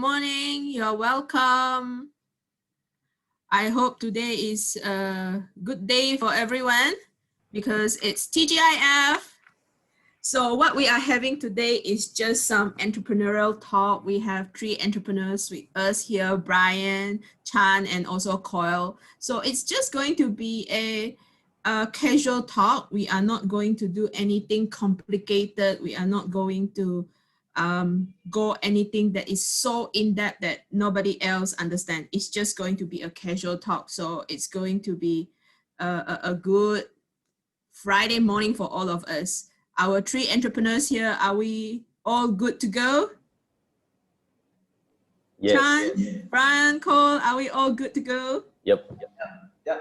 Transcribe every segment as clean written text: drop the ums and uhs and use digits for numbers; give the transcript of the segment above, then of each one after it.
morning. You're welcome. I hope today is a good day for everyone because it's TGIF. So what we are having today is just some entrepreneurial talk. We have three entrepreneurs with us here, Brian, Chan, and also Coyle. So it's just going to be a casual talk. We are not going to do anything complicated. We are not going to go anything that is so in-depth that nobody else understands. It's just going to be a casual talk. So it's going to be a good Friday morning for all of us. Our three entrepreneurs here, are we all good to go? Yes. Chan, Brian, Cole, are we all good to go? Yep.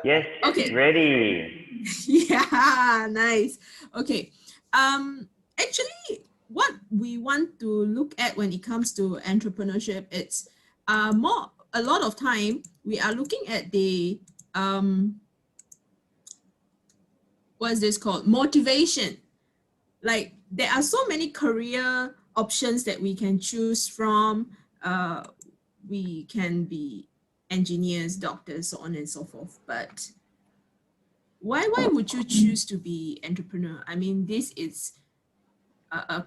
Yes. Okay. Ready. Yeah, nice. Okay. Actually, what we want to look at when it comes to entrepreneurship, it's a lot of time we are looking at the what is this called? Motivation. Like there are so many career options that we can choose from. We can be engineers, doctors, so on and so forth. But why would you choose to be entrepreneur? I mean, this is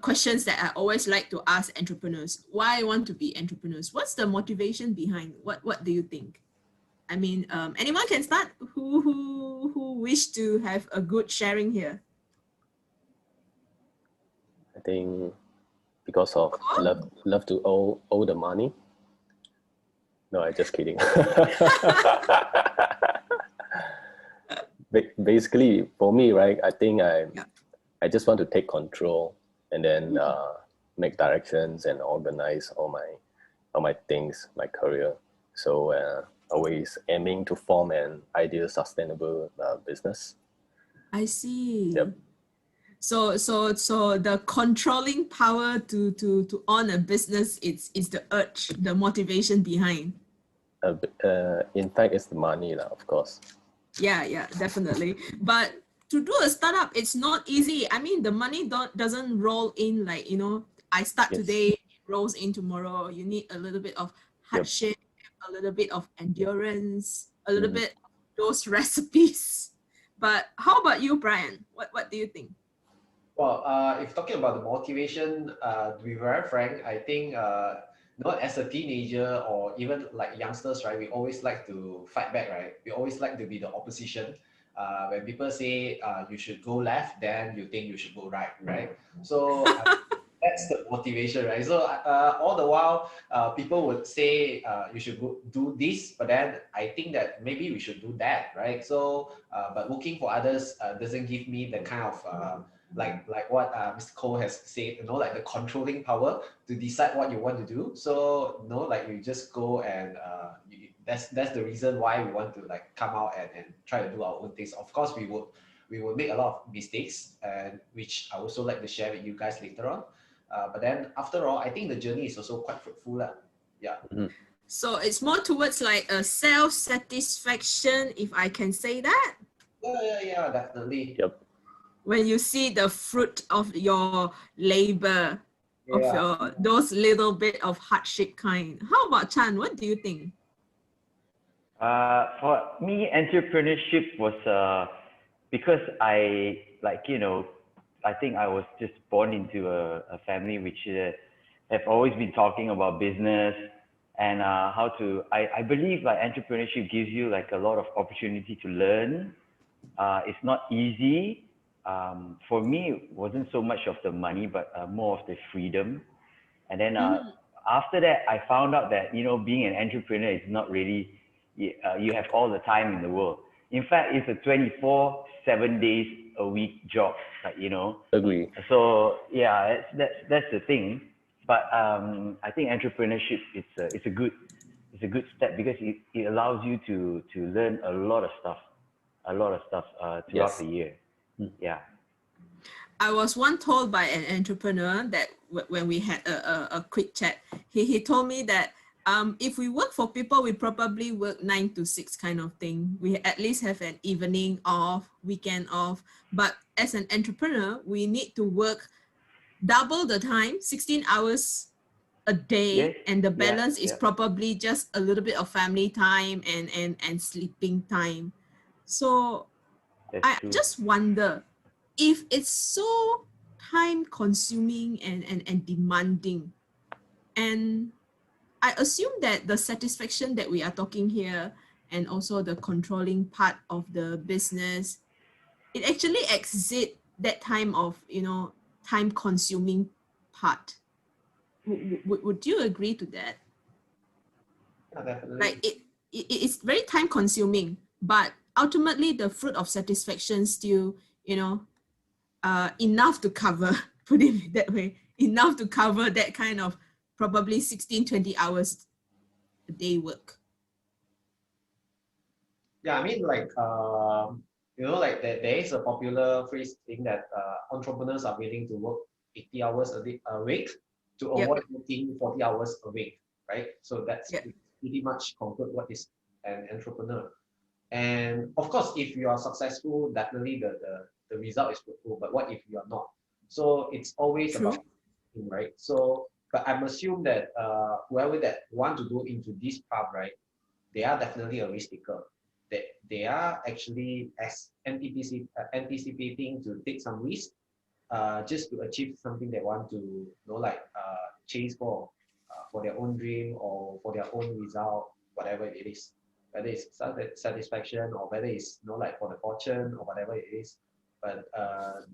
questions that I always like to ask entrepreneurs. Why want to be entrepreneurs? What's the motivation behind? What do you think? I mean, anyone can start. Who wish to have a good sharing here? I think because of love to owe the money. No, I'm just kidding. Basically, for me, right, I think I just want to take control and then make directions and organize all my things, my career. So always aiming to form an ideal, sustainable business. I see. Yep. So the controlling power to own a business is the urge, the motivation behind. In fact, it's the money, of course. Yeah, definitely. But to do a startup, it's not easy. I mean, the money doesn't roll in like, I start today, it rolls in tomorrow. You need a little bit of hardship, a little bit of endurance, a little bit of those recipes. But how about you, Brian? What do you think? Well, if talking about the motivation, to be very frank, I think as a teenager or even like youngsters, right, we always like to fight back, right? We always like to be the opposition. When people say you should go left, then you think you should go right? So that's the motivation, right? So all the while, people would say you should go do this, but then I think that maybe we should do that, right? So, but working for others doesn't give me the kind of like what Mr. Cole has said, like the controlling power to decide what you want to do. So, like you just go and that's the reason why we want to like come out and try to do our own things. Of course, we will make a lot of mistakes, and which I also like to share with you guys later on. But then after all, I think the journey is also quite fruitful. Yeah. Mm-hmm. So it's more towards like a self-satisfaction, if I can say that. Yeah, definitely. Yep. When you see the fruit of your labor, of those little bit of hardship kind. How about Chan? What do you think? For me, entrepreneurship was because I think I was just born into a family which have always been talking about business and how to. I believe like entrepreneurship gives you like a lot of opportunity to learn. It's not easy. For me, it wasn't so much of the money, but more of the freedom. And then after that, I found out that, being an entrepreneur is not really, you have all the time in the world. In fact, it's a 24/7 days a week job, Agree. So yeah, that's the thing. But I think entrepreneurship it's a good step because it allows you to learn a lot of stuff throughout the year. Yeah. I was once told by an entrepreneur that when we had a quick chat, he told me that if we work for people, we probably work 9 to 6 kind of thing. We at least have an evening off, weekend off. But as an entrepreneur, we need to work double the time, 16 hours a day, Yes. and the Yeah, balance is yeah. probably just a little bit of family time and sleeping time. So That's I true. just wonder if it's so time consuming and demanding. And I assume that the satisfaction that we are talking here and also the controlling part of the business, it actually exceed that time of, time consuming part. Would you agree to that? Yeah, definitely. Like it's very time consuming, but ultimately the fruit of satisfaction still, enough to cover, put it that way, enough to cover that kind of probably 16-20 hours a day work. Yeah, I mean, like, like there is a popular phrase saying that entrepreneurs are willing to work 80 hours a week to Yep. avoid working 40 hours a week, right? So that's Yep. pretty much conclude what is an entrepreneur. And of course, if you are successful, definitely the result is fruitful. But what if you are not? So it's always about, True. right? So, but I'm assume that whoever that want to go into this path, right, they are definitely a risk taker. They are actually anticipating to take some risk just to achieve something they want to like chase for their own dream or for their own result, whatever it is, whether it's satisfaction or whether it's like for the fortune or whatever it is. But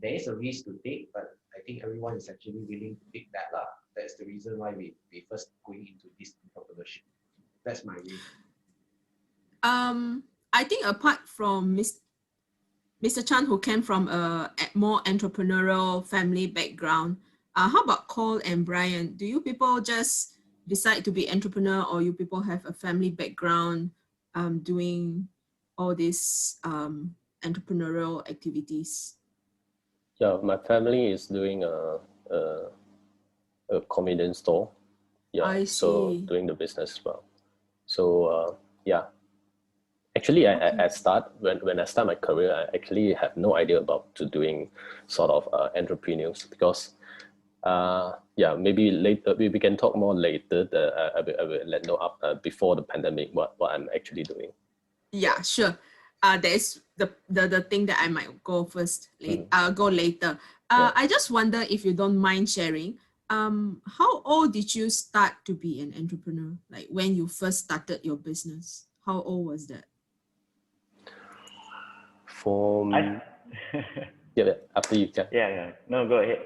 there is a risk to take, but I think everyone is actually willing to take that lah. That's the reason why we first going into this entrepreneurship. That's my view. I think apart from Mr. Chan, who came from a more entrepreneurial family background, how about Cole and Brian? Do you people just decide to be entrepreneur, or you people have a family background doing all these entrepreneurial activities? Yeah, my family is doing a, a convenience store. Yeah, I so see. doing the business as well. So yeah, actually, Okay. I start when I start my career, I actually have no idea about to doing sort of entrepreneurs because yeah, maybe later we can talk more later. I will let know up before the pandemic what I'm actually doing. Yeah, sure. That is the thing that I might go first. Go later. Yeah. I just wonder if you don't mind sharing. How old did you start to be an entrepreneur? Like when you first started your business? How old was that? From I, yeah, after you can. yeah, yeah. No, go ahead.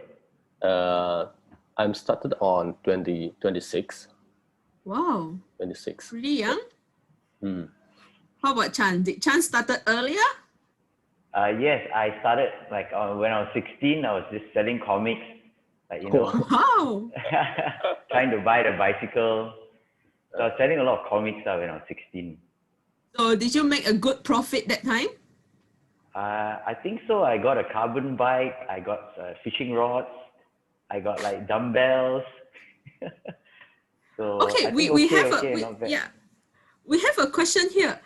I'm started on 2026. Wow, 26. pretty young. Mm. How about Chan? Did Chan started earlier? Yes, I started like when I was 16. I was just selling comics, like Wow. trying to buy the bicycle. So I was selling a lot of comics when I was 16. So did you make a good profit that time? I think so. I got a carbon bike. I got fishing rods. I got like dumbbells. So Okay, I think we have okay, not bad. we have a question here.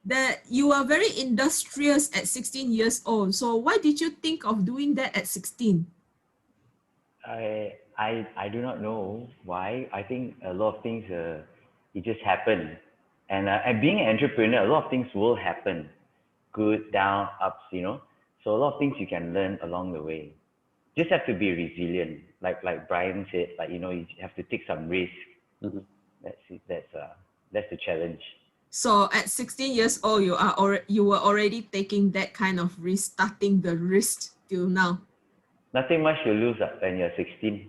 That you are very industrious at 16 years old. So why did you think of doing that at 16? I do not know why. I think a lot of things it just happen, and being an entrepreneur, a lot of things will happen, good, down, ups, So a lot of things you can learn along the way. Just have to be resilient, like Brian said, you have to take some risk. Mm-hmm. That's it. That's the challenge. So at 16 years old, you were already taking that kind of risk, starting the risk till now. Nothing much to lose when you're 16.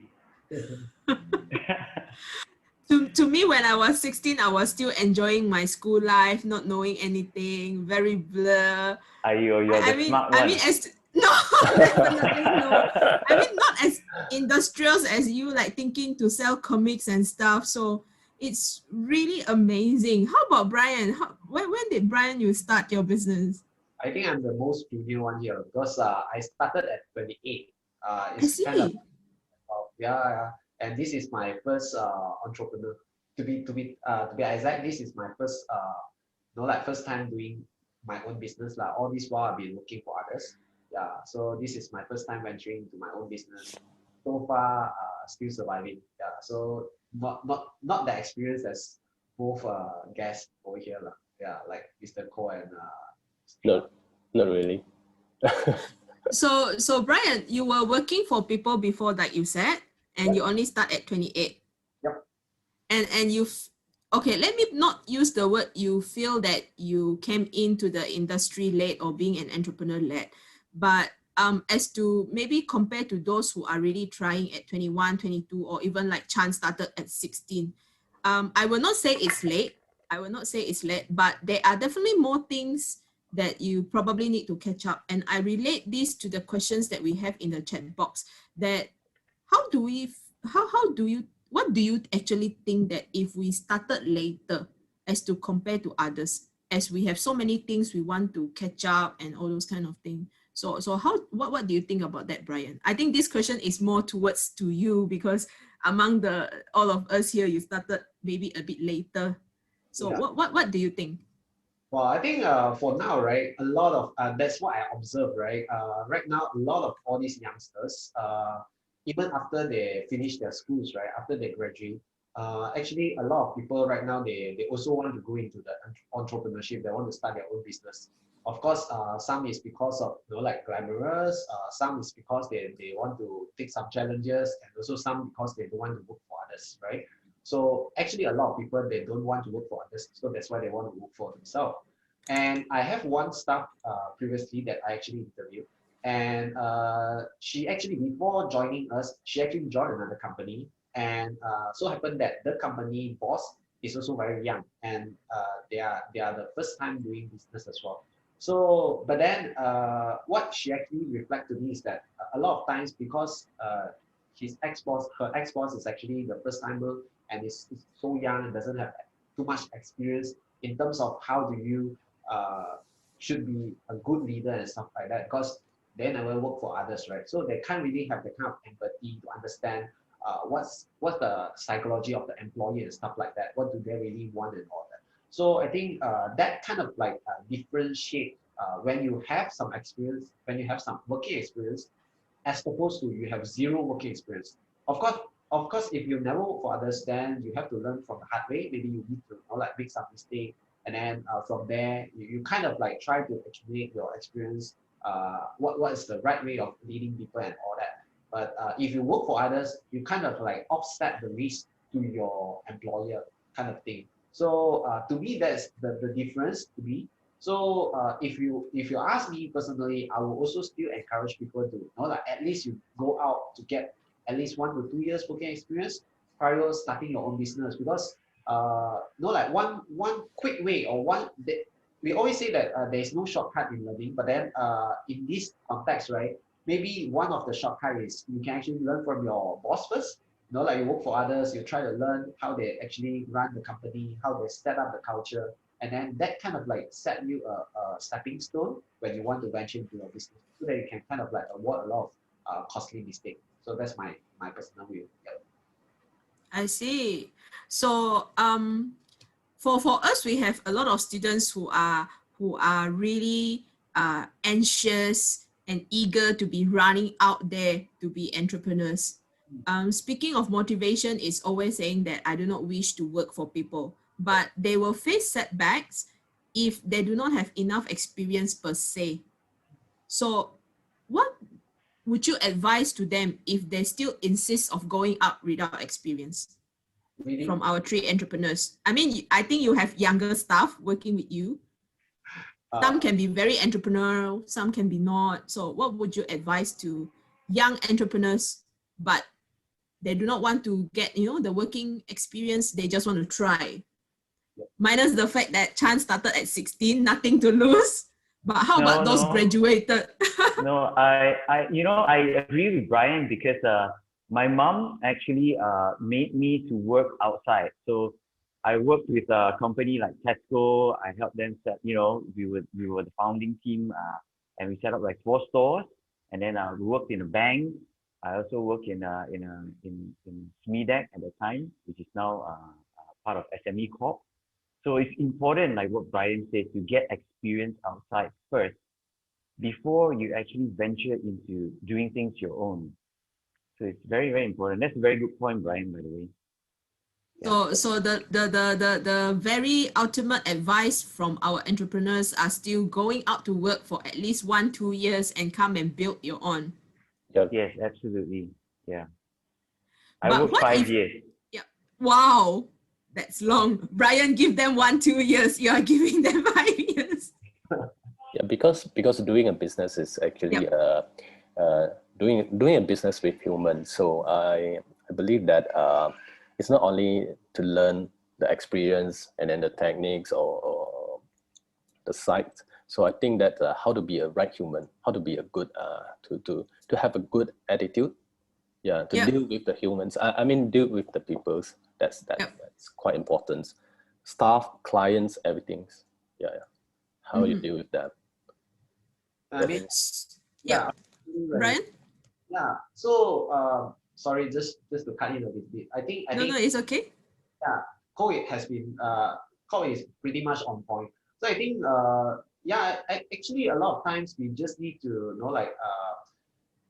To me, when I was 16, I was still enjoying my school life, not knowing anything, very blur. You're the smart I one. mean, as no, definitely no. I mean, not as industrious as you, like thinking to sell comics and stuff. So it's really amazing. How about Brian? When did Brian you start your business? I think I'm the most junior one here because I started at 28. I It's kind of see. yeah, and this is my first entrepreneur. To be exact, this is my first like first time doing my own business lah. All this while I've been working for others. Yeah, so this is my first time venturing into my own business. So far, still surviving. Yeah, so not that experience as both guests over here lah. Yeah, like Mr. Ko and Steve. Not really. So Brian, you were working for people before, like you said, and you only start at 28. Yep. And okay, let me not use the word you feel that you came into the industry late or being an entrepreneur late, but as to maybe compare to those who are really trying at 21, 22, or even like Chan started at 16. I will not say it's late. I will not say it's late, but there are definitely more things that you probably need to catch up. And I relate this to the questions that we have in the chat box, that how do you, what do you actually think that if we started later as to compare to others, as we have so many things we want to catch up and all those kind of things. So what do you think about that, Brian? I think this question is more towards to you, because among all of us here, you started maybe a bit later. So Yeah. what do you think? Well, I think for now, right, a lot of that's what I observe, right. Right now, a lot of all these youngsters, even after they finish their schools, right, after they graduate, actually a lot of people right now they also want to go into the entrepreneurship. They want to start their own business. Of course, some is because of like glamorous. Some is because they want to take some challenges, and also some because they don't want to work for others, right. So actually, a lot of people they don't want to work for others, so that's why they want to work for themselves. And I have one staff previously that I actually interviewed, and she actually before joining us, she actually joined another company, and so happened that the company boss is also very young, and they are the first time doing business as well. So, but then what she actually reflect to me is that a lot of times because her ex-boss is actually the first timer and is so young and doesn't have too much experience in terms of how do you should be a good leader and stuff like that, because they never work for others, right? So they can't really have the kind of empathy to understand what's the psychology of the employee and stuff like that. What do they really want and all that. So I think that kind of like differentiate when you have some experience, when you have some working experience, as opposed to you have zero working experience. Of course, if you never work for others, then you have to learn from the hard way. Maybe you need to like make some mistake, and then from there you kind of like try to accumulate your experience. What is the right way of leading people and all that. But if you work for others, you kind of like offset the risk to your employer, kind of thing. So to me, that's the difference to me. So if you ask me personally, I will also still encourage people to like at least you go out to get at least 1 to 2 years working experience prior to starting your own business, because like one quick way or we always say that there is no shortcut in learning, but then in this context, right, maybe one of the shortcut is you can actually learn from your boss first. Like you work for others, you try to learn how they actually run the company, how they set up the culture, and then that kind of like set you a stepping stone when you want to venture into your business, so that you can kind of like avoid a lot of costly mistakes. So that's my personal view. Yeah. I see. So for us, we have a lot of students who are really anxious and eager to be running out there to be entrepreneurs. Speaking of motivation, is always saying that I do not wish to work for people, but they will face setbacks if they do not have enough experience per se. So what would you advise to them if they still insist of going up without experience? Really? From our three entrepreneurs. I mean, I think you have younger staff working with you. Some can be very entrepreneurial, some can be not. So what would you advise to young entrepreneurs, but they do not want to get, the working experience, they just want to try? Minus the fact that Chan started at 16, nothing to lose. But how about those graduated? No, I agree with Brian, because my mom actually made me to work outside. So I worked with a company like Tesco. I helped them set, we were the founding team, and we set up like 4 stores. And then we worked in a bank. I also worked in SMEDEC at the time, which is now part of SME Corp. So it's important, like what Brian said, to get experience outside first before you actually venture into doing things your own. So it's very, very important. That's a very good point, Brian, by the way. So the very ultimate advice from our entrepreneurs are still going out to work for at least 1-2 years and come and build your own. Yeah. Yes, absolutely. Yeah. I But worked what 5 if, years. yeah, wow, that's long. Brian, give them 1-2 years. You are giving them 5 years. Yeah, because doing a business is actually doing a business with humans. So I believe that it's not only to learn the experience and then the techniques or the site. So I think that how to be a right human, how to be a good to have a good attitude. Yeah, to deal with the humans. I mean, deal with the peoples. That's quite important. Staff, clients, everything. Yeah. How you deal with that. I mean, yeah. Brian? Yeah. So sorry, just to cut in a little bit. I think No, it's okay. yeah, COVID has been COVID is pretty much on point. So I think actually a lot of times we just need to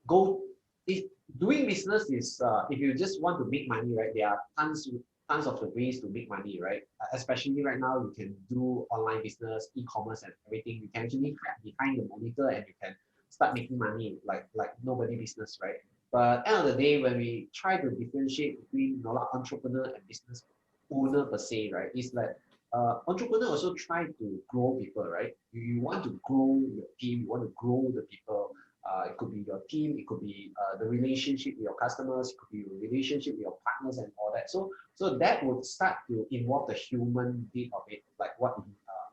go if doing business is if you just want to make money, right? There are tons of the ways to make money, right? Especially right now, you can do online business, e-commerce, and everything. You can actually hide behind the monitor and you can start making money like nobody business, right? But end of the day, when we try to differentiate between entrepreneur and business owner per se, right? It's like entrepreneur also try to grow people, right? You want to grow your team, you want to grow the people. It could be your team, it could be the relationship with your customers, it could be your relationship with your partners and all that. So that would start to involve the human bit of it, like what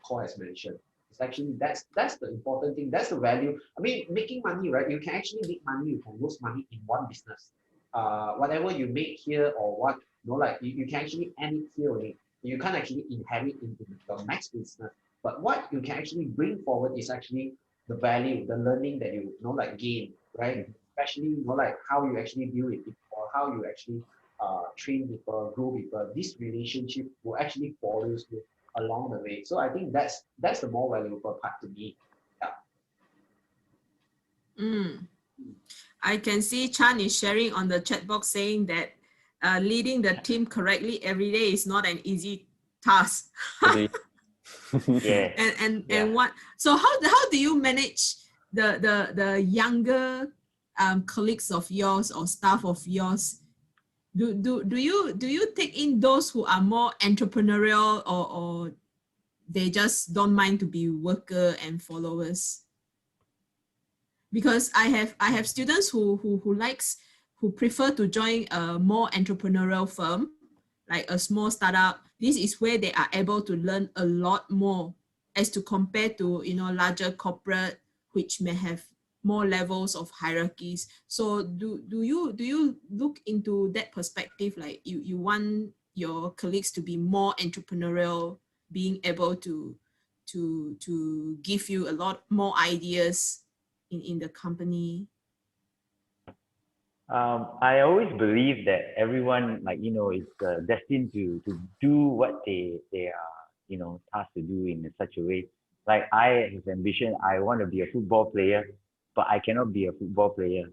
Cole has mentioned. It's actually that's the important thing. That's the value. I mean, making money, right? You can actually make money, you can lose money in one business. Whatever you make here or what, you can actually end it here only. You can't actually inherit into the next business. But what you can actually bring forward is actually the value, the learning that you gain, right? Especially how you actually deal with people, or how you actually train people, grow people. This relationship will actually follow you along the way. So I think that's the more valuable part to me. Yeah. I can see Chan is sharing on the chat box saying that leading the team correctly every day is not an easy task. Yeah. And what? So how do you manage the younger colleagues of yours or staff of yours? Do you take in those who are more entrepreneurial or they just don't mind to be worker and followers? Because I have students who prefer to join a more entrepreneurial firm, like a small startup. This is where they are able to learn a lot more as to compare to larger corporate, which may have more levels of hierarchies. So do you look into that perspective, like you want your colleagues to be more entrepreneurial, being able to give you a lot more ideas in the company? I always believe that everyone, is destined to do what they are, tasked to do in such a way. Like I have ambition, I want to be a football player, but I cannot be a football player,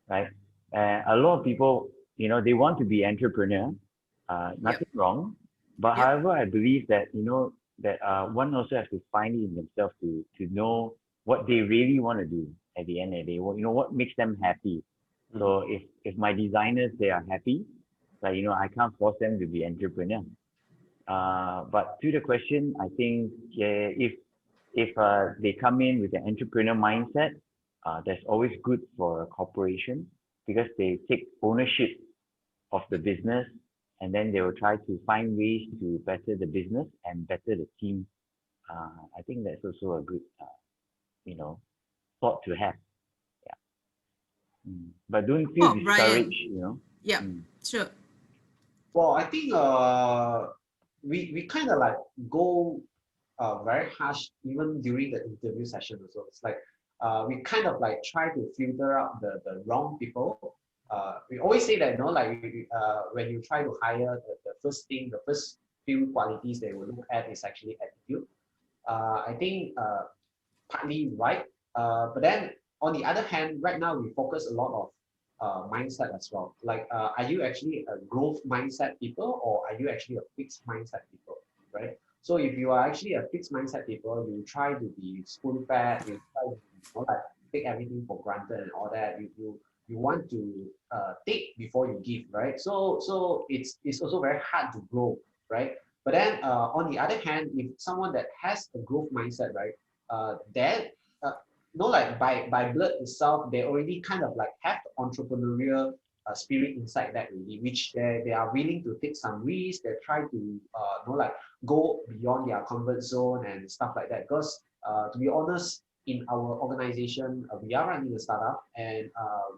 right? And a lot of people, they want to be entrepreneur, nothing wrong. But however, I believe that, that one also has to find it in themselves to know what they really want to do at the end of the day. What makes them happy. So if my designers, they are happy, I can't force them to be entrepreneur. But to the question, I think if they come in with an entrepreneur mindset, that's always good for a corporation because they take ownership of the business and then they will try to find ways to better the business and better the team. I think that's also a good, thought to have. But don't feel discouraged. Yeah, sure. Well, I think we kind of go very harsh even during the interview session also. It's like we kind of try to filter out the wrong people. We always say that when you try to hire, the first few qualities they will look at is actually attitude. I think partly right, but then on the other hand, right now we focus a lot of mindset as well. Like, are you actually a growth mindset people, or are you actually a fixed mindset people, right? So if you are actually a fixed mindset people, you try to be spoon fed, you try to like take everything for granted and all that. You want to take before you give, right? So it's also very hard to grow, right? But then on the other hand, if someone that has a growth mindset, right, then like by blood itself, they already kind of like have the entrepreneurial spirit inside that really, which they are willing to take some risks. They try to like go beyond their comfort zone and stuff like that. Because to be honest, in our organization, we are running a startup, and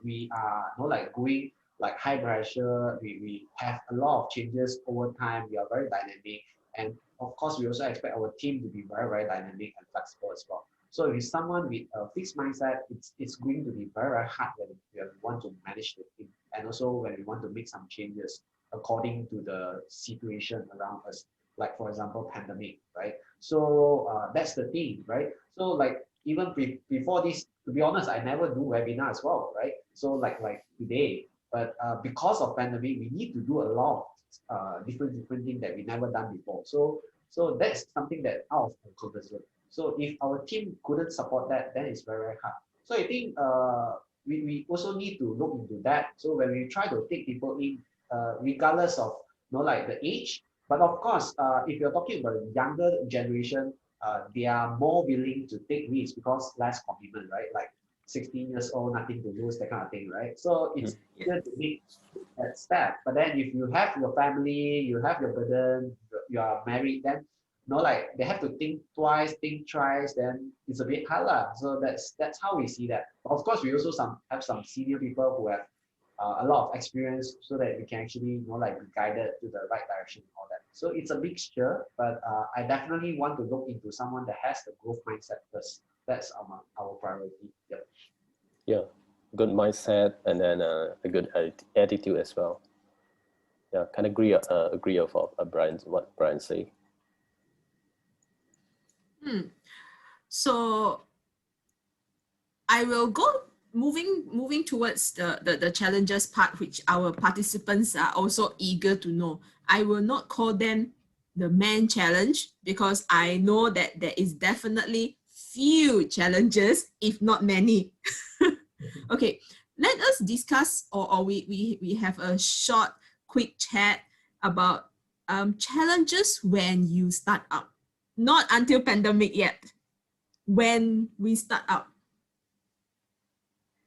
we are like going like high pressure. We have a lot of changes over time. We are very dynamic, and of course, we also expect our team to be very, very dynamic and flexible as well. So if it's someone with a fixed mindset, it's going to be very, very hard when we want to manage the team, and also when we want to make some changes according to the situation around us, like for example, pandemic, right? So that's the thing, right? So like even before this, to be honest, I never do webinar as well, right? So like today, but because of pandemic, we need to do a lot of different things that we never done before. So that's something that out of our comfort zone. So if our team couldn't support that, then it's very, very hard. So I think we also need to look into that. So when we try to take people in, regardless of like the age, but of course, if you're talking about the younger generation, they are more willing to take risks because less commitment, right? Like 16 years old, nothing to lose, that kind of thing, right? So it's easier to make that step. But then if you have your family, you have your burden, you are married, then like they have to think twice, think thrice, then it's a bit hard lah. So that's how we see that. Of course, we also have some senior people who have a lot of experience, so that we can actually like be guided to the right direction and all that. So it's a mixture, but I definitely want to look into someone that has the growth mindset first. That's our priority. Yep. Yeah, good mindset, and then a good attitude as well. Yeah, kind of agree of Brian, what Brian say. So I will go moving towards the challenges part, which our participants are also eager to know. I will not call them the main challenge, because I know that there is definitely few challenges, if not many. Okay, let us discuss, or we have a short, quick chat about challenges when you start up. Not until pandemic yet, when we start up.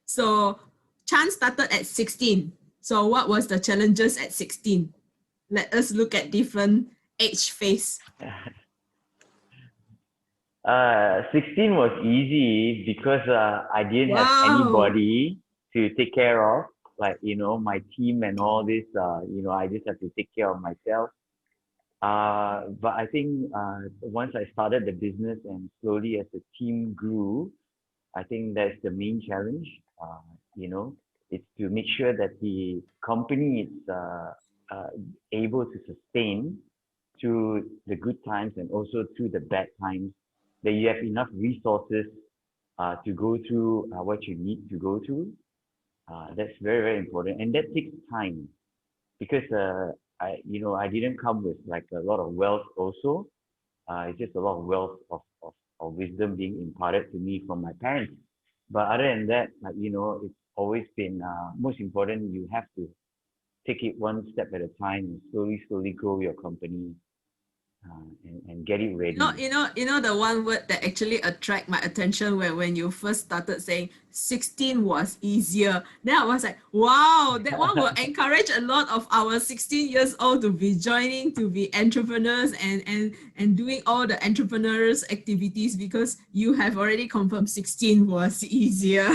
So Chan started at 16. So what was the challenges at 16? Let us look at different age phase. 16 was easy because I didn't have anybody to take care of, like, my team and all this, I just have to take care of myself. But I think once I started the business and slowly as the team grew, I think that's the main challenge. It's to make sure that the company is able to sustain through the good times and also through the bad times, that you have enough resources to go through what you need to go through. That's very, very important. And that takes time, because I didn't come with like a lot of wealth also. It's just a lot of wealth of wisdom being imparted to me from my parents. But other than that, it's always been most important. You have to take it one step at a time and slowly grow your company and get it ready. You know the one word that actually attract my attention when you first started saying 16 was easier. Then I was like, wow, that one will encourage a lot of our 16 years old to be joining, to be entrepreneurs and doing all the entrepreneurs activities, because you have already confirmed 16 was easier.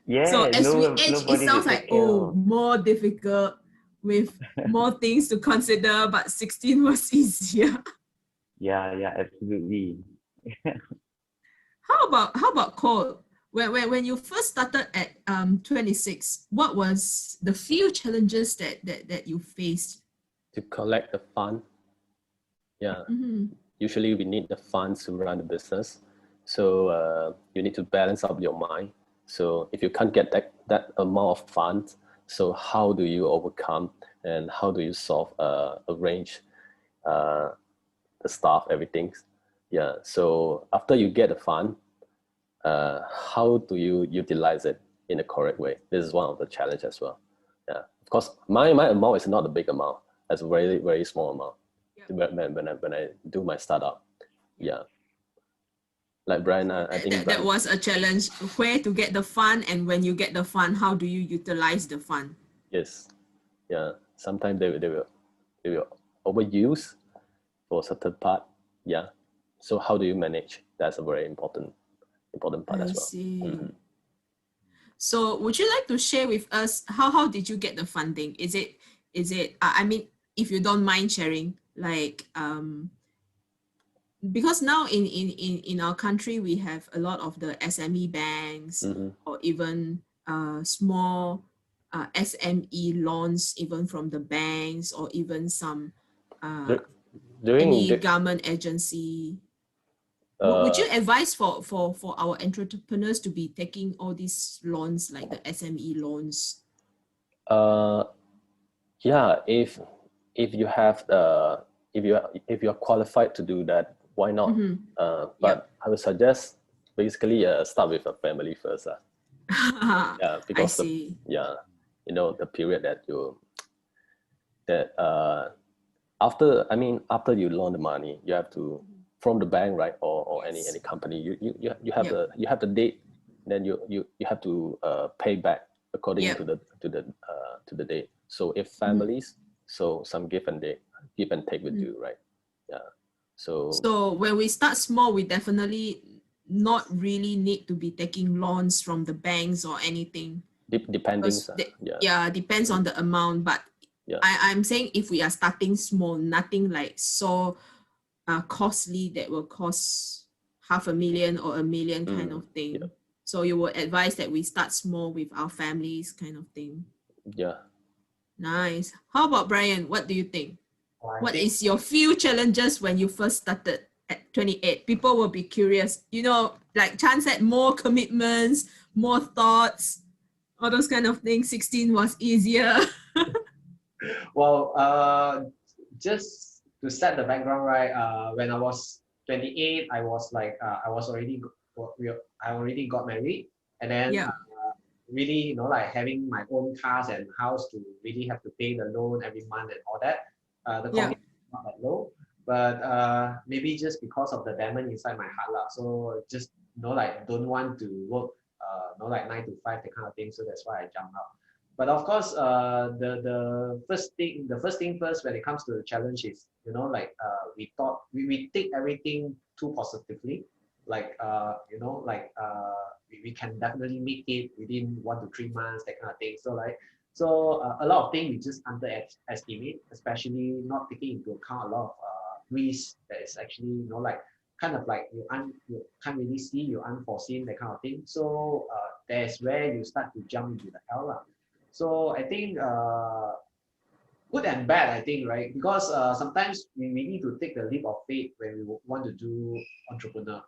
Yeah, so as we age, it sounds like, more difficult with more things to consider, but 16 was easier. Yeah, absolutely. How about Cole? When you first started at 26, what was the few challenges that you faced? To collect the fund. Yeah. Usually we need the funds to run the business. So you need to balance up your mind. So if you can't get that amount of funds, So how do you overcome and how do you solve, arrange the staff, everything? Yeah. So after you get the fund, how do you utilize it in the correct way? This is one of the challenges as well. Yeah. Of course, my amount is not a big amount. It's a very, very small amount. Yeah. When I do my startup. Yeah. Like Brian, I think that was a challenge, where to get the fund, and when you get the fund, how do you utilize the fund? yes. Yeah. Sometimes they will overuse for a certain part. Yeah. So how do you manage? That's a very important part I as well. see. So would you like to share with us how did you get the funding? Is it I mean, if you don't mind sharing, like because now in our country we have a lot of the SME banks, or even small SME loans, even from the banks, or even some any government agency. Would you advise for our entrepreneurs to be taking all these loans, like the SME loans? Yeah, if you have if you are qualified to do that, why not? But I would suggest basically start with a family first. Yeah, I because see. the period that you that after you loan the money, you have to, from the bank, right, or Yes. any company, you have the date, then you have to pay back according to the date. So if families, so some give and take with you, right? Yeah. So when we start small, we definitely not really need to be taking loans from the banks or anything. Depending, Depends on the amount. But I'm saying, if we are starting small, nothing like so costly that will cost $500,000 or $1 million kind of thing. So you would advise that we start small with our families kind of thing. Yeah. Nice. How about Brian? What do you think? What think is your few challenges when you first started at 28? People will be curious. Like Chan said, more commitments, more thoughts, all those kind of things. 16 was easier. Well, just to set the background, right? When I was 28, I was like, I already got married, and then really, like having my own cars and house to really have to pay the loan every month and all that. The commitment is not that low, but maybe just because of the demon inside my heart, lah. So just like don't want to work, like 9 to 5, that kind of thing. So that's why I jumped out. But of course, the first thing first when it comes to the challenge is, like we thought we take everything too positively, like we can definitely make it within 1 to 3 months, that kind of thing. So a lot of things we just underestimate, especially not taking into account a lot of risks that is actually, like kind of like you can't really see, you unforeseen, that kind of thing. So that's where you start to jump into the hell lah. So I think good and bad, I think, right? Because sometimes we need to take the leap of faith when we want to do entrepreneur.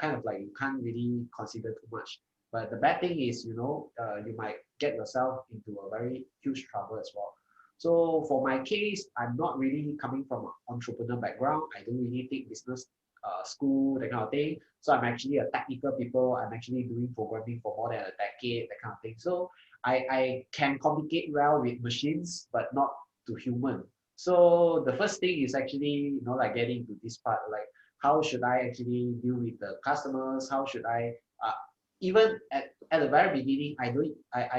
Kind of like you can't really consider too much. But the bad thing is, you might get yourself into a very huge trouble as well. So for my case, I'm not really coming from an entrepreneur background. I don't really take business school, that kind of thing. So I'm actually a technical people. I'm actually doing programming for more than a decade, that kind of thing. So I can communicate well with machines, but not to human. So the first thing is actually, like getting to this part, like how should I actually deal with the customers? How should I, even at the very beginning, I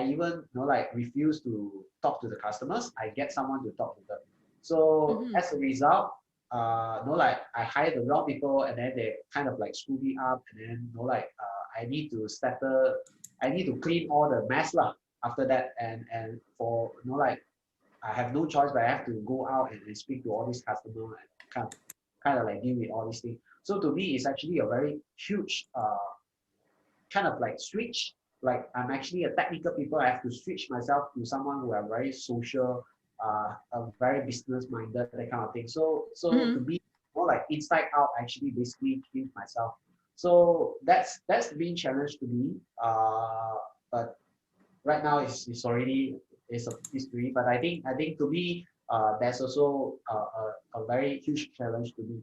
even, like refuse to talk to the customers. I get someone to talk to them. So as a result, like I hired the wrong people, and then they kind of like screw me up, and then, like I need to clean all the mess lah after that, and for, like I have no choice, but I have to go out and speak to all these customers and kind of like deal with all these things. So to me, it's actually a very huge kind of like switch. Like I'm actually a technical people. I have to switch myself to someone who are very social, very business minded, that kind of thing. So to be more like inside out, I actually basically change myself. So that's the main challenge to me. But right now it's already is a history. But I think to me, that's also a very huge challenge to me.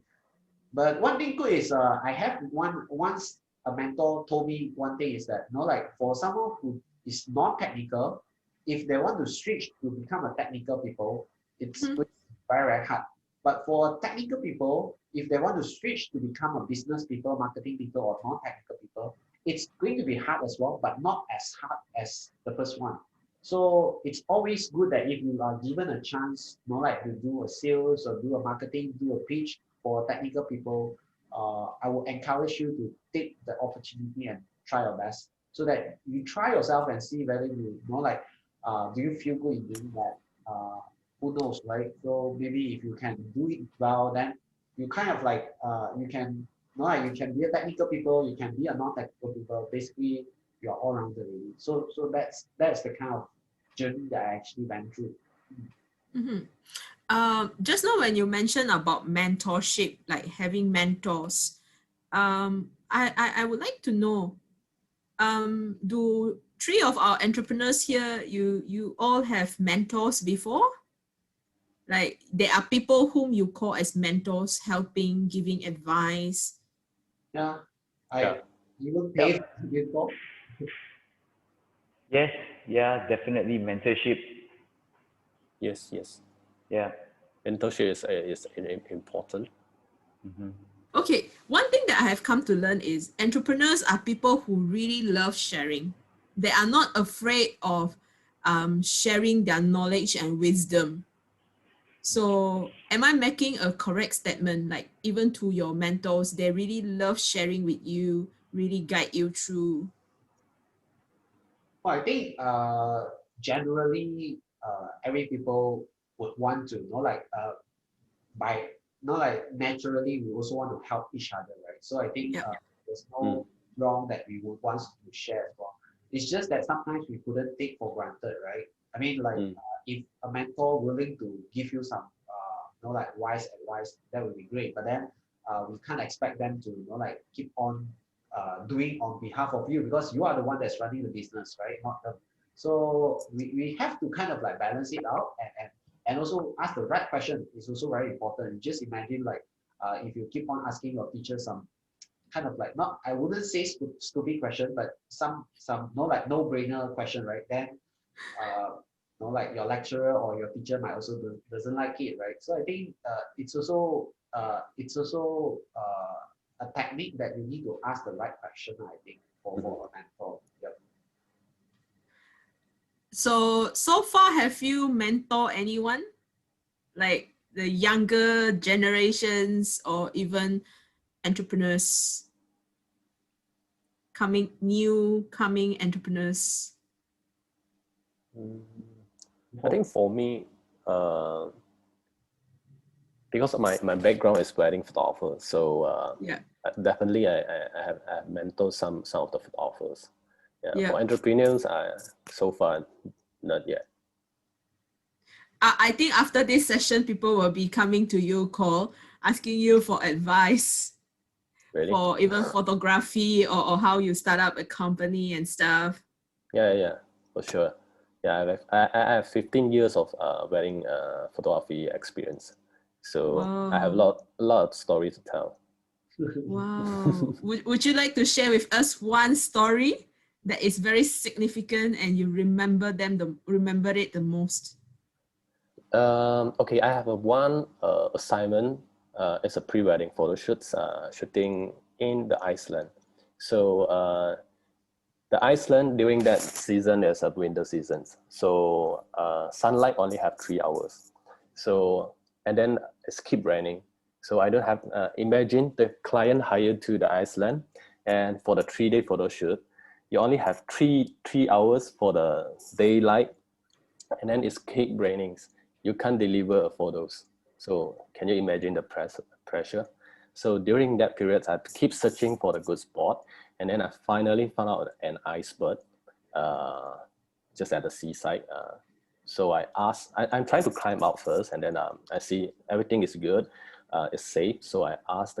But one thing good is I have once a mentor told me one thing is that, you know, like for someone who is non-technical, if they want to switch to become a technical people, it's Mhm. very, very hard. But for technical people, if they want to switch to become a business people, marketing people, or non-technical people, it's going to be hard as well, but not as hard as the first one. So it's always good that if you are given a chance, you know, like to do a sales or do a marketing, do a pitch for technical people, I will encourage you to take the opportunity and try your best, so that you try yourself and see whether you know, like, do you feel good in doing that? Who knows, right? So maybe if you can do it well, then you kind of like you can, you know, like you can be a technical people, you can be a non-technical people. Basically, you're all rounded really. So that's the kind of journey that I actually went through. Mhm. Just now when you mentioned about mentorship, like having mentors, I would like to know, do three of our entrepreneurs here, you all have mentors before? Like there are people whom you call as mentors, helping, giving advice. Yeah, Yeah. I even Yeah. pay before. Yes, yeah, definitely mentorship. Yes, yes. Yeah. Mentorship is important. Mm-hmm. Okay, one thing that I have come to learn is entrepreneurs are people who really love sharing. They are not afraid of sharing their knowledge and wisdom. So, am I making a correct statement? Like, even to your mentors, they really love sharing with you, really guide you through. Well, I think generally every people would want to, you know, like by, you know, like naturally we also want to help each other, right? So I think Yeah. there's Mm. no wrong that we would want to share as well. It's just that sometimes we couldn't take for granted, right? I mean, like Mm. if a mentor willing to give you some, you know, like wise advice, that would be great. But then we can't expect them to, you know, like keep on doing on behalf of you, because you are the one that's running the business, right? Not them. So we have to kind of like balance it out, and also ask the right question is also very important. Just imagine like if you keep on asking your teacher some kind of like, not, I wouldn't say stupid question, but some no, like no brainer question, right? Then you know, like your lecturer or your teacher might also doesn't like it, right? So I think it's also a technique that you need to ask the right question, I think, for a mentor. Yep. So far, have you mentor anyone? Like the younger generations or even entrepreneurs, coming entrepreneurs? Mm. I think for me, because of my background is wedding photographer, so Yeah. definitely I have mentored some of the photographers. Yeah, Yeah. for entrepreneurs, so far not yet. I think after this session, people will be coming to you, call, asking you for advice Really? for even photography or how you start up a company and stuff. Yeah, for sure. Yeah, I have 15 years of wedding photography experience, so I have Wow. a lot of stories to tell. Wow. Would you like to share with us one story that is very significant and you remember it the most? Okay, I have a one assignment. It's a pre-wedding photo shoots, shooting in the Iceland. So the Iceland during that season is a winter season. So sunlight only have 3 hours. So and then it's keep raining. So I don't have. Imagine the client hired to the Iceland, and for the 3 day photo shoot, you only have three hours for the daylight, and then it's keep raining. You can't deliver photos. So can you imagine the pressure? So during that period, I keep searching for the good spot, and then I finally found out an iceberg, uh, just at the seaside. So I'm trying to climb out first, and then I see everything is good, it's safe. So I ask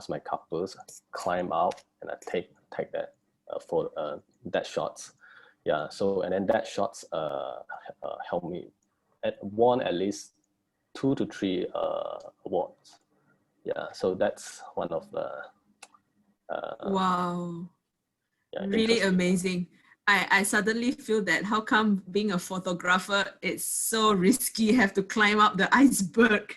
my couples climb out, and I take that for that shots. Yeah. So and then that shots helped me won at least 2 to 3 awards. Yeah. So that's one of the Wow, yeah, really interesting. amazing. I suddenly feel that how come being a photographer it's so risky, have to climb up the iceberg.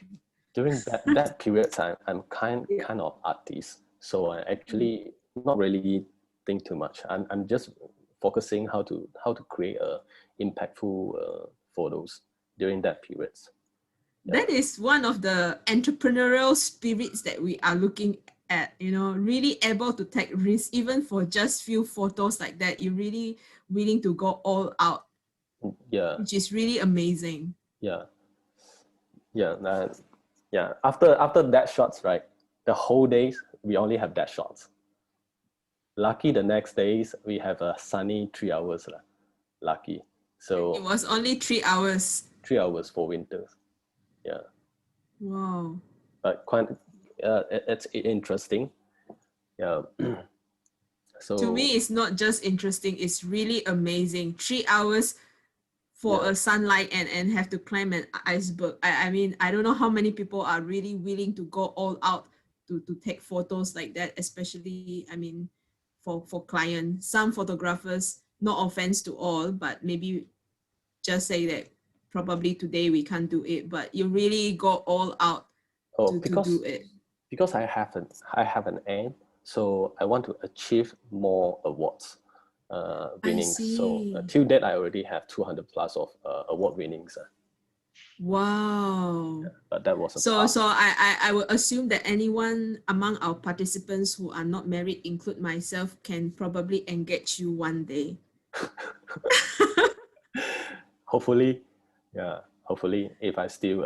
During that period time, I'm Yeah. kind of artist, so I actually not really think too much. I'm just focusing how to create impactful photos during that period. Yeah. That is one of the entrepreneurial spirits that we are looking at, you know, really able to take risks even for just few photos like that. You're really willing to go all out, Yeah. which is really amazing. Yeah. Yeah. Yeah. After that shots, right? The whole days we only have that shots. Lucky the next days we have a sunny 3 hours. Lucky. It So was only 3 hours. 3 hours for winters. Yeah. Wow. But quite it's interesting. Yeah. To me, So it's not just interesting, it's really amazing. 3 hours for yeah. a sunlight and have to climb an iceberg. I mean, I don't know how many people are really willing to go all out to take photos like that, especially, I mean, for clients. Some photographers, no offense to all, but maybe just say that probably today we can't do it, but you really go all out Oh, to do it. because I have an aim, so I want to achieve more awards, I winnings. So see. till that, I already have 200 plus of award winnings. Wow. But that was a So part. so I would assume that anyone among our participants who are not married, include myself, can probably engage you one day. Hopefully, yeah. Hopefully, if I still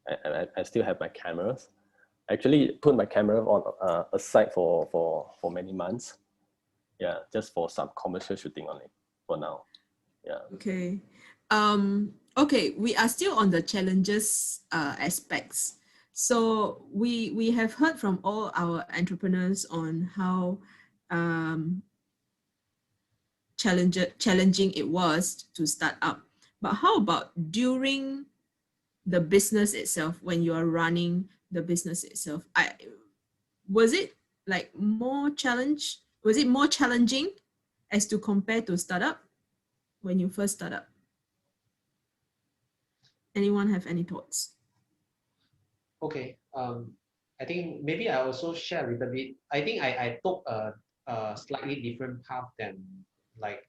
I still have my cameras. I actually put my camera on aside for many months. Yeah, just for some commercial shooting on it for now. Yeah. Okay. Okay, we are still on the challenges aspects. So we have heard from all our entrepreneurs on how challenging it was to start up. But how about during the business itself, when you are running the business itself? Was it like was it more challenging as to compare to startup when you first start up? Anyone have any thoughts? Okay. I think maybe I also share a little bit. I think I took a slightly different path than like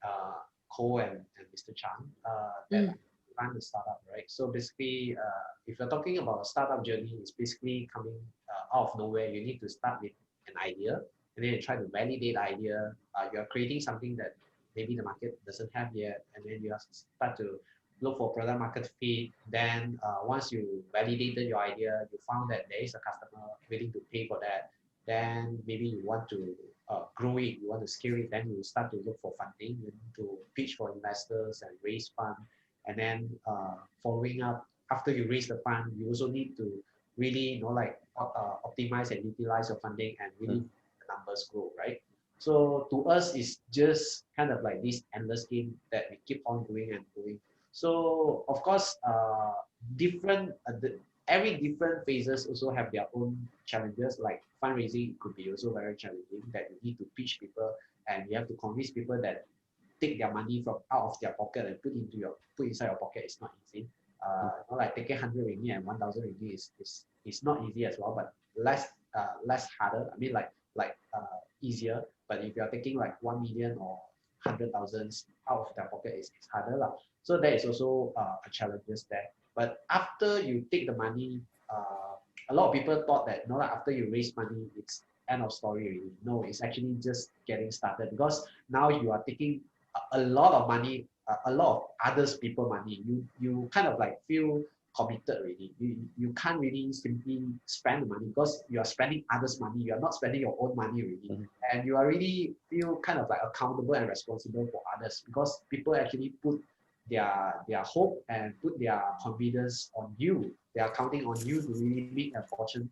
Cole and Mr. Chang that Mm, run the startup, right? So basically, if you're talking about a startup journey, it's basically coming out of nowhere. You need to start with an idea, and then you try to validate the idea. You're creating something that maybe the market doesn't have yet, and then you have to start to look for product market fit. Then once you validated your idea, you found that there is a customer willing to pay for that. Then maybe you want to grow it, you want to scale it. Then you start to look for funding. You need to pitch for investors and raise fund. And then following up after you raise the fund, you also need to really like optimize and utilize your funding and really the numbers grow, right? So to us, it's just kind of like this endless game that we keep on doing and doing. So of course, different every different phases also have their own challenges. Like fundraising could be also very challenging. That you need to pitch people and you have to convince people that take their money from out of their pocket and put inside your pocket is not easy. Like taking 100 ringgit and 1,000 ringgit is not easy as well, but less harder. I mean easier. But if you are taking like 1 million or 100,000 out of their pocket, it's harder lah. So that is also a challenges there. But after you take the money, a lot of people thought that after you raise money, it's end of story already. No, it's actually just getting started because now you are taking a lot of money, a lot of others people money. You kind of like feel committed already. You can't really simply spend the money because you are spending others' money. You are not spending your own money already, and you are really feel kind of like accountable and responsible for others because people actually put their hope and put their confidence on you. They are counting on you to really make a fortune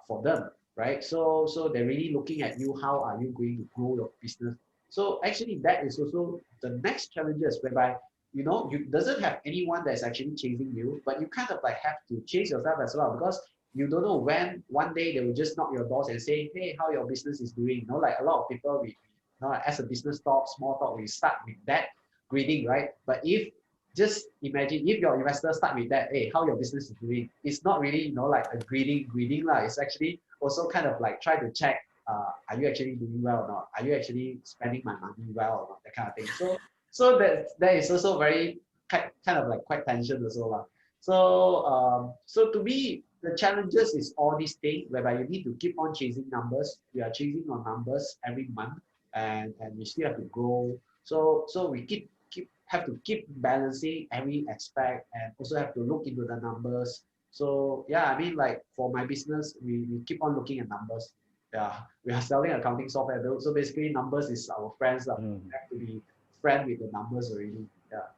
for them, right? So they're really looking at you. How are you going to grow your business So actually that is also the next challenges whereby, you know, you doesn't have anyone that's actually chasing you, but you kind of like have to chase yourself as well, because you don't know when one day they will just knock your doors and say, hey, how your business is doing. You know, like a lot of people, we you know, as a business talk, small talk, we start with that greeting, right? But if just imagine if your investor start with that, hey, how your business is doing, it's not really, you know, like a greeting lah. It's actually also kind of like try to check, are you actually doing well or not? Are you actually spending my money well or not? That kind of thing. So that is also very kind of like quite tension also lah. So to me, the challenges is all these things whereby you need to keep on chasing numbers. We are chasing on numbers every month, and we still have to grow. So we have to keep balancing every aspect, and also have to look into the numbers. So yeah, I mean, like for my business, we keep on looking at numbers. Yeah, we are selling accounting software. So basically, numbers is our friends. We have to be friend with the numbers already. Yeah.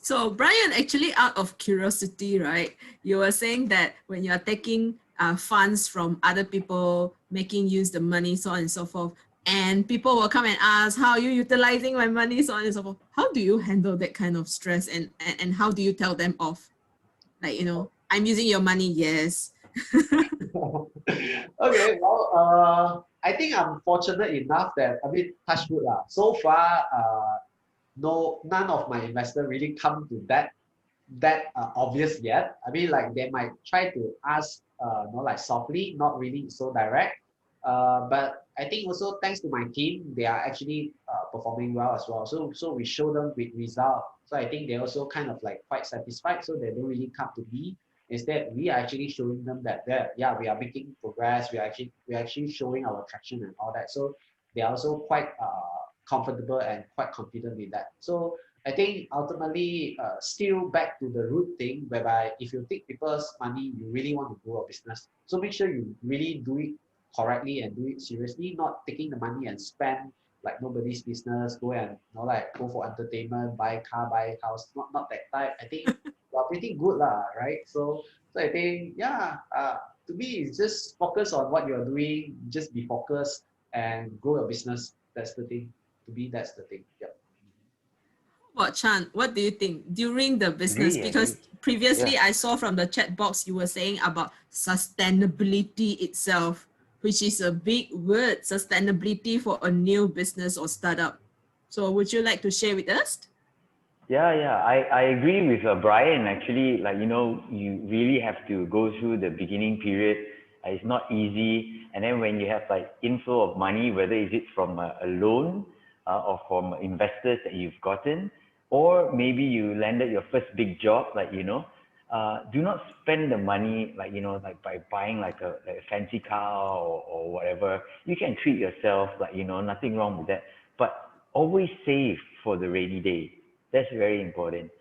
So Brian, actually out of curiosity, right? You were saying that when you are taking funds from other people, making use the money, so on and so forth, and people will come and ask, how are you utilizing my money, so on and so forth. How do you handle that kind of stress, and how do you tell them off? Like, you know, I'm using your money, yes. Okay, well, I think I'm fortunate enough that, I mean, touch wood lah. So far, no, none of my investors really come to that obvious yet. I mean, like they might try to ask, you know, like softly, not really so direct. But I think also thanks to my team, they are actually performing well as well. So we show them with result. So I think they also kind of like quite satisfied. So they don't really come to me. Instead, we are actually showing them that yeah, we are making progress. We are actually showing our traction and all that. So they are also quite comfortable and quite confident with that. So I think ultimately, still back to the root thing, whereby if you take people's money, you really want to grow a business. So make sure you really do it correctly and do it seriously, not taking the money and spend like nobody's business, go and, you know, like go for entertainment, buy a car, buy a house, not that type. I think we're pretty good lah, right? So I think, yeah, to me, it's just focus on what you're doing, just be focused and grow your business. That's the thing. To me, that's the thing. Yeah. What, Chan, what do you think during the business? Agree. Because previously Yeah. I saw from the chat box you were saying about sustainability itself, which is a big word, sustainability for a new business or startup. So would you like to share with us? Yeah. I agree with Brian. Actually, like, you know, you really have to go through the beginning period. It's not easy. And then when you have like inflow of money, whether is it from a loan or from investors that you've gotten, or maybe you landed your first big job, like, you know, do not spend the money like, you know, like by buying like a fancy car or whatever. You can treat yourself, like, you know, nothing wrong with that. But always save for the rainy day. That's very important.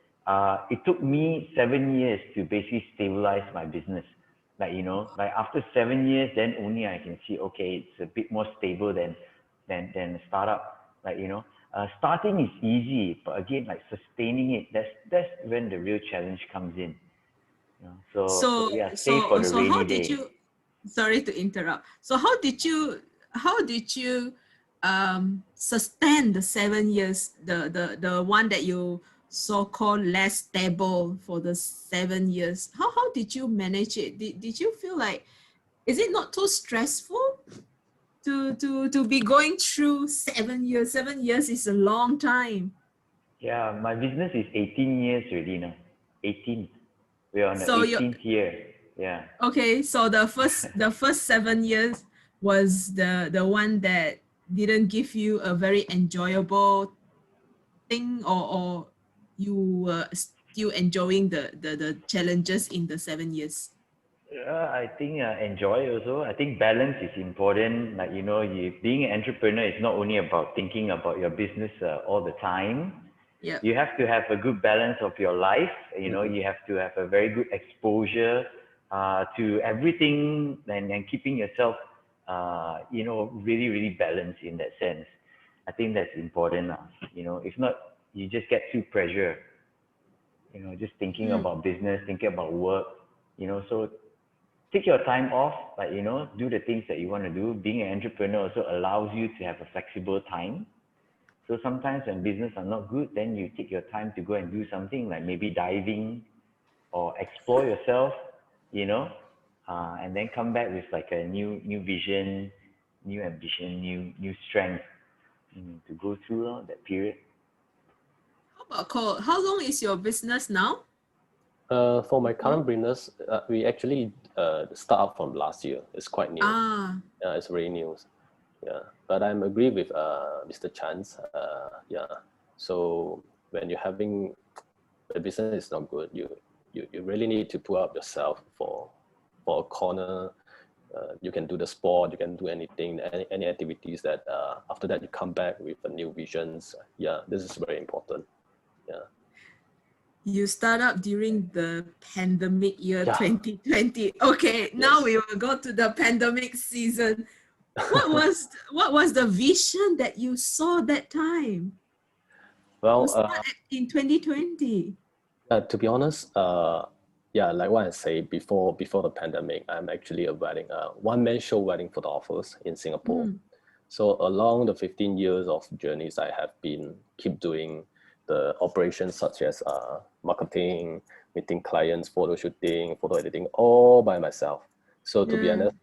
It took me 7 years to basically stabilize my business. Like, you know, like after 7 years, then only I can see, okay, it's a bit more stable than a startup. Like, you know, starting is easy, but again, like sustaining it, that's when the real challenge comes in. You know? So So yeah, save for so the so how rainy did day. you, sorry to interrupt. So how did you sustain the 7 years, the one that you so-called less stable for the 7 years? How did you manage it? Did you feel like, is it not too stressful to be going through 7 years? 7 years is a long time. Yeah, my business is 18 years already now. 18. We're on the So you, 18th year. Yeah. okay, so the first 7 years was the one that didn't give you a very enjoyable thing, or you were still enjoying the challenges in the 7 years. I think enjoy also. I think balance is important. Like, you know, you being an entrepreneur is not only about thinking about your business all the time. Yeah. You have to have a good balance of your life. You know, Mhm. you have to have a very good exposure to everything, and keeping yourself, you know, really, really balanced in that sense. I think that's important. You know, if not, you just get too pressure. You know, just thinking Mm. about business, thinking about work. You know, so take your time off, like, you know, do the things that you want to do. Being an entrepreneur also allows you to have a flexible time. So sometimes when business are not good, then you take your time to go and do something like maybe diving or explore yourself, you know, and then come back with like a new vision, new ambition, new strength to go through that period. How about Cole? How long is your business now? For my current business, we actually start up from last year. It's quite new. It's very new. Yeah, but I'm agree with Mr. Chan's. Yeah, so when you're having the business is not good, you really need to put up yourself for a corner. You can do the sport, you can do anything, any activities that after that you come back with a new visions. Yeah, this is very important. Yeah. You start up during the pandemic year Yeah. 2020. Okay, now we will go to the pandemic season. What was the vision that you saw that time? Well, in 2020. to be honest, yeah, like what I say before the pandemic, I'm actually a wedding, one-man show wedding photographers in Singapore. So along the 15 years of journeys, I have been keep doing the operations such as marketing, meeting clients, photo shooting, photo editing, all by myself. So to be honest,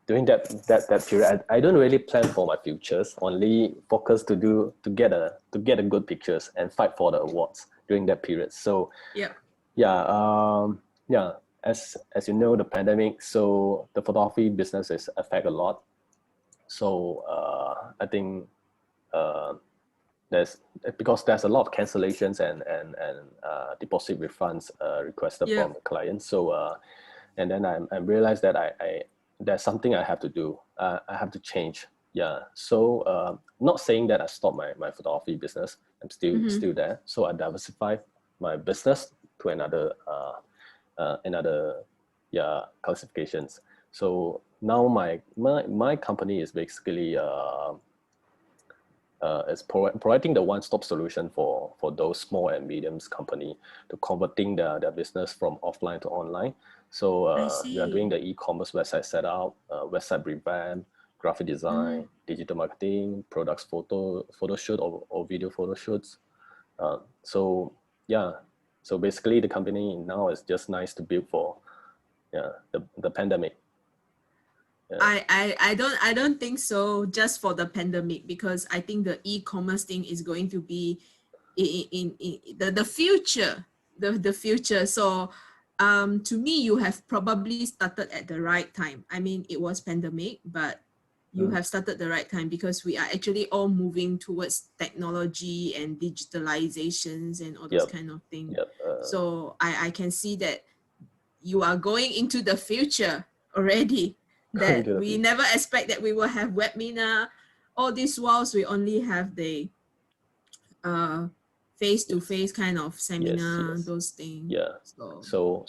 during that period, I don't really plan for my futures. Only focus to get a good pictures and fight for the awards during that period. So as you know, the pandemic, so the photography business is affect a lot. So I think there's a lot of cancellations and deposit refunds requested from the clients. So and then I realized that I there's something I have to do. I have to change. Yeah. So not saying that I stopped my photography business. I'm still there. So I diversified my business to another classifications. So now my company is basically is providing the one-stop solution for those small and medium company to converting their business from offline to online. So we are doing the e-commerce website setup, website revamp, graphic design, digital marketing, products photo shoot or video photo shoots. So yeah, so basically the company now is just nice to build for the pandemic. I don't think so just for the pandemic, because I think the e-commerce thing is going to be in the future, the future. So to me, you have probably started at the right time. I mean, it was pandemic, but you have started the right time, because we are actually all moving towards technology and digitalizations and all those kind of things. So I can see that you are going into the future already, that we never expect that we will have webinar. All these whilst we only have the face-to-face kind of seminar, those things. Yeah. So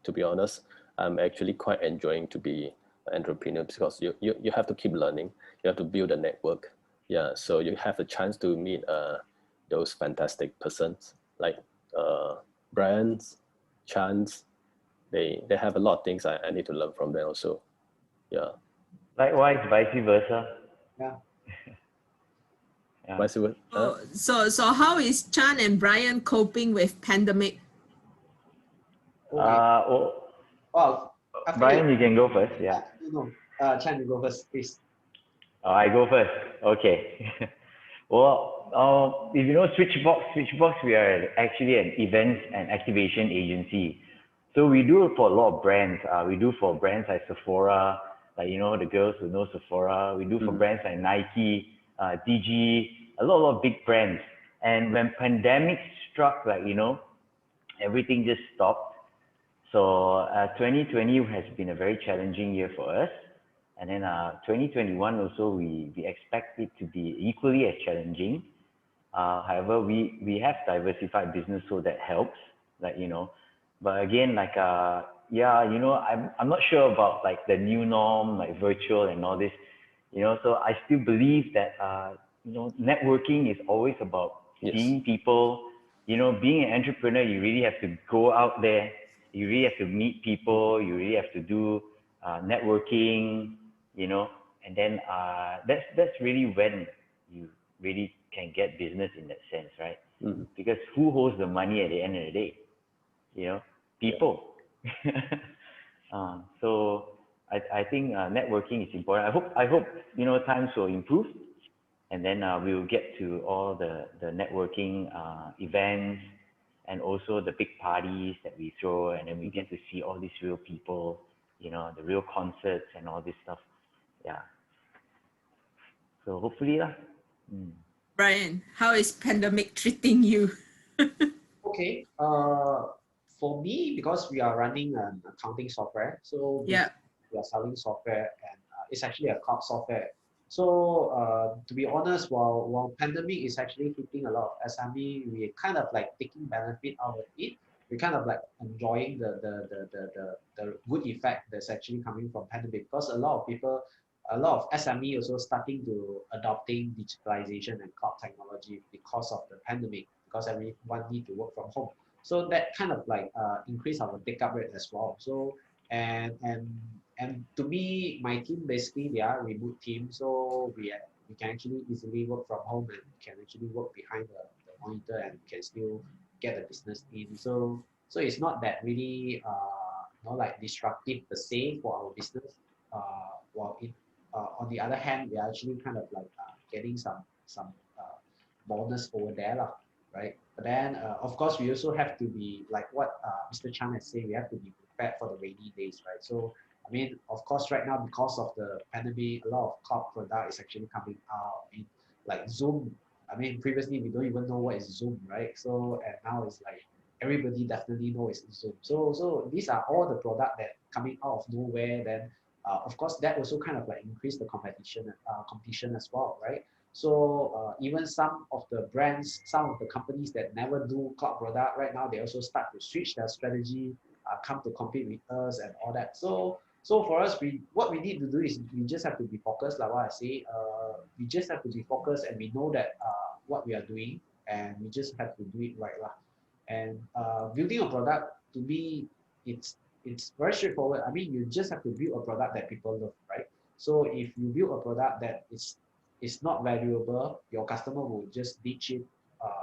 to be honest, I'm actually quite enjoying to be an entrepreneur, because you have to keep learning. You have to build a network. Yeah. So you have a chance to meet those fantastic persons like brands, chance. They have a lot of things I need to learn from them also. Yeah. Likewise, vice versa. Yeah. Vice versa. So how is Chan and Brian coping with pandemic? Well, Brian, you can go first. Yeah. No, Chan, you go first, please. I go first. Okay. Well, if you know Switchbox, we are actually an events and activation agency. So we do it for a lot of brands. We do for brands like Sephora, like, you know, the girls who know Sephora. We do for brands like Nike, DG, a lot of big brands. And when pandemic struck, like, you know, everything just stopped. So 2020 has been a very challenging year for us. And then 2021 also, we expect it to be equally as challenging. However, we have diversified business, so that helps, like, you know. But again, like, yeah, you know, I'm not sure about like the new norm, like virtual and all this, you know. So I still believe that, you know, networking is always about seeing people. You know, being an entrepreneur, you really have to go out there. you really have to meet people, you really have to do networking, you know, and then that's really when you really can get business in that sense, right? Because who holds the money at the end of the day? You know, people. So I think networking is important. I hope you know times will improve, and then we will get to all the networking events and also the big parties that we throw, and then we get to see all these real people, you know, the real concerts and all this stuff. Yeah. So hopefully lah. Brian, how is pandemic treating you? Okay. For me, because we are running an accounting software, so Yeah. we are selling software, and it's actually a cloud software. So to be honest, while pandemic is actually hitting a lot of SME, we kind of like taking benefit out of it. We kind of like enjoying the good effect that's actually coming from pandemic, because a lot of people, a lot of SME also starting to adopting digitalization and cloud technology because of the pandemic, because everyone need to work from home. So that kind of like increase our take up rate as well. So and to me, my team basically they are a remote team, so we can actually easily work from home and can actually work behind the monitor and can still get the business in. So it's not that really not like disruptive per se for our business. While it on the other hand, we are actually kind of like getting some bonus over there lah, right? But then of course we also have to be like what Mr. Chan has said, we have to be prepared for the rainy days, right? So I mean, of course, right now because of the pandemic, a lot of cloud product is actually coming out. I mean, like Zoom. I mean, previously we don't even know what is Zoom, right? So and now it's like everybody definitely knows it's Zoom. So these are all the product that coming out of nowhere. Then of course that also kind of like increase the competition as well, right? So even some of the brands, some of the companies that never do cloud product right now, they also start to switch their strategy, come to compete with us and all that. So for us, what we need to do is we just have to be focused, like what I say. We just have to be focused, and we know that what we are doing, and we just have to do it right lah. And building a product, to me, it's very straightforward. I mean, you just have to build a product that people love, right? So if you build a product that is not valuable, your customer will just ditch it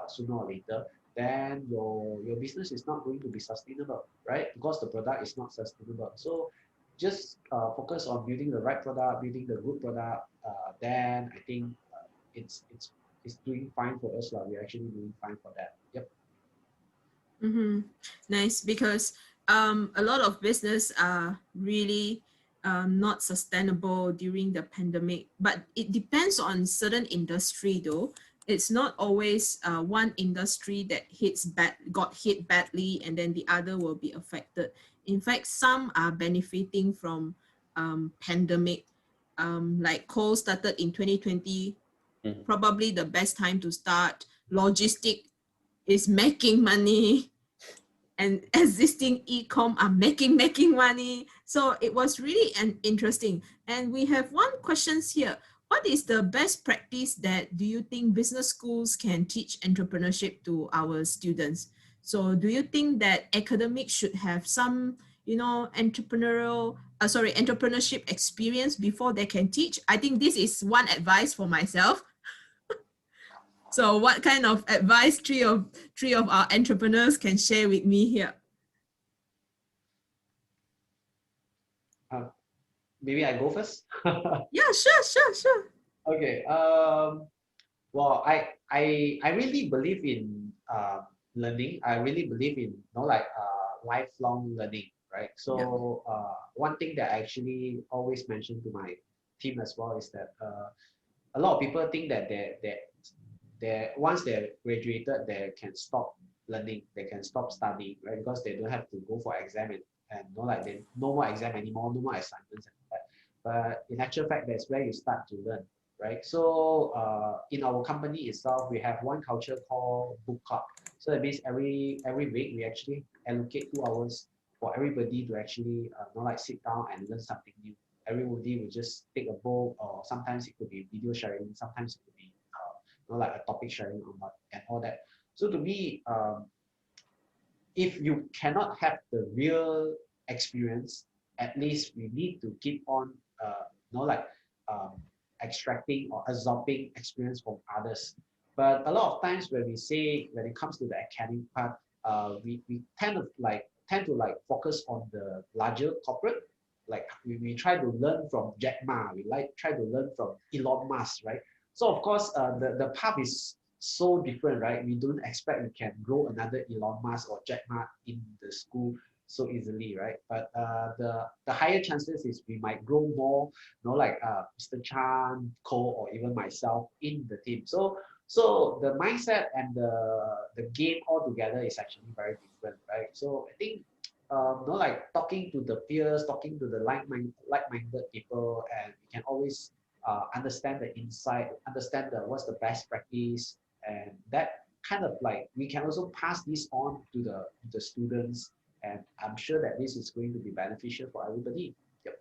sooner or later. Then your business is not going to be sustainable, right? Because the product is not sustainable. So just focus on building the right product, building the good product. Then I think it's doing fine for us. We're actually doing fine for that. Yep. Nice, because a lot of business are really not sustainable during the pandemic, but it depends on certain industry though. It's not always one industry that got hit badly and then the other will be affected. In fact, some are benefiting from pandemic. Like coal started in 2020, probably the best time to start. Logistic is making money, and existing e-com are making money. So it was really interesting. And we have one questions here. What is the best practice that do you think business schools can teach entrepreneurship to our students? So do you think that academics should have some, you know, entrepreneurship experience before they can teach? I think this is one advice for myself. So what kind of advice three of our entrepreneurs can share with me here? Maybe I go first. Yeah, sure. Okay. Well, I really believe in learning. I really believe in lifelong learning, right? So one thing that I actually always mention to my team as well is that a lot of people think that they once they're graduated, they can stop learning, they can stop studying, right? Because they don't have to go for exam and they no more exam anymore, no more assignments and all that. But in actual fact, that's where you start to learn, right? So in our company itself, we have one culture called book club. So that means every week we actually allocate 2 hours for everybody to actually sit down and learn something new. Everybody will just take a book, or sometimes it could be video sharing, sometimes it could be like a topic sharing and all that. So to me, if you cannot have the real experience, at least we need to keep on, like um, extracting or absorbing experience from others. But a lot of times when we say, when it comes to the academic part, we tend to focus on the larger corporate. Like we try to learn from Jack Ma, try to learn from Elon Musk, right? So of course, the path is so different, right? We don't expect we can grow another Elon Musk or Jack Ma in the school so easily, right? But the higher chances is we might grow more, Mr. Chan, Cole, or even myself in the team. So the mindset and the game altogether is actually very different, right? So I think talking to the peers, talking to the like-minded people, and we can always understand the insight, understand what's the best practice, and that kind of we can also pass this on to the students, and I'm sure that this is going to be beneficial for everybody. Yep.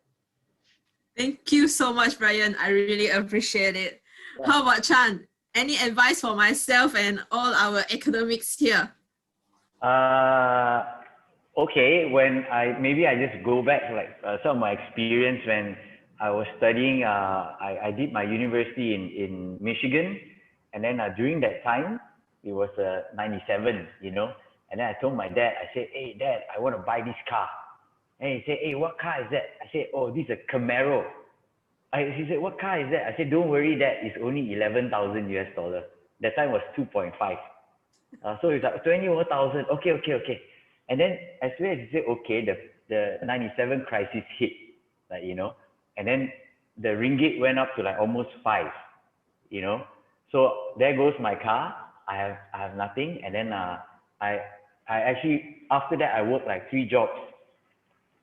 Thank you so much, Brian. I really appreciate it. Yeah. How about Chan? Any advice for myself and all our academics here? Okay, when maybe I just go back to some of my experience when I was studying. I did my university in Michigan, and then during that time it was 97, and then I told my dad, I said, "Hey Dad, I want to buy this car." And he said, "Hey, what car is that?" I said, "Oh, this is a Camaro." He said, "What car is that?" I said, "Don't worry, Dad, it's only 11,000 US dollar. That time was 2.5. So it's like 21,000. Okay. And then as soon as he said, okay, the 97 crisis hit, and then the ringgit went up to almost 5, So there goes my car. I have nothing. And then I actually, after that, I worked 3 jobs.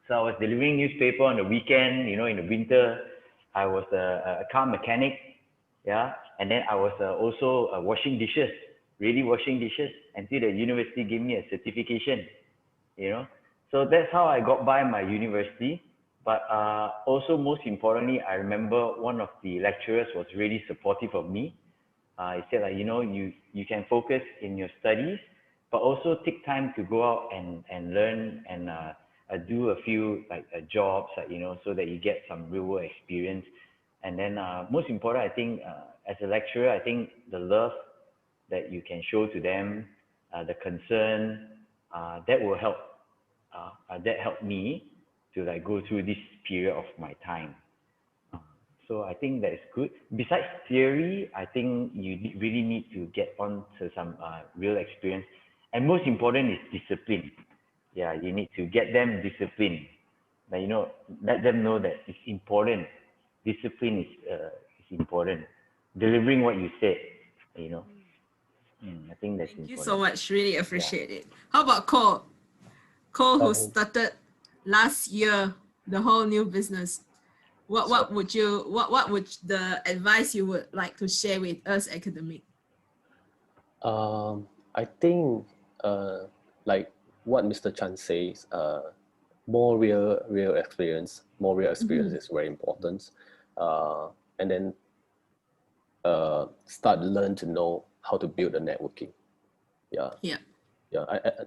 So I was delivering newspaper on the weekend, in the winter. I was a car mechanic, yeah. And then I was also washing dishes, really washing dishes, until the university gave me a certification, So that's how I got by my university. But also most importantly, I remember one of the lecturers was really supportive of me. He said you can focus in your studies, but also take time to go out and learn and do a few jobs, so that you get some real world experience. And then most important, I think, as a lecturer, I think the love that you can show to them, the concern, that will help. That helped me to go through this period of my time. So I think that is good. Besides theory, I think you really need to get on to some real experience. And most important is discipline. Yeah, you need to get them discipline. Let them know that it's important. Discipline is important. Delivering what you said, I think that's important. Thank you so much. Really appreciate it. How about Cole? Cole, who started last year the whole new business. What would the advice you would like to share with us academic? I think like what Mr. Chan says, more real experience is very important. And then learn to know how to build a networking.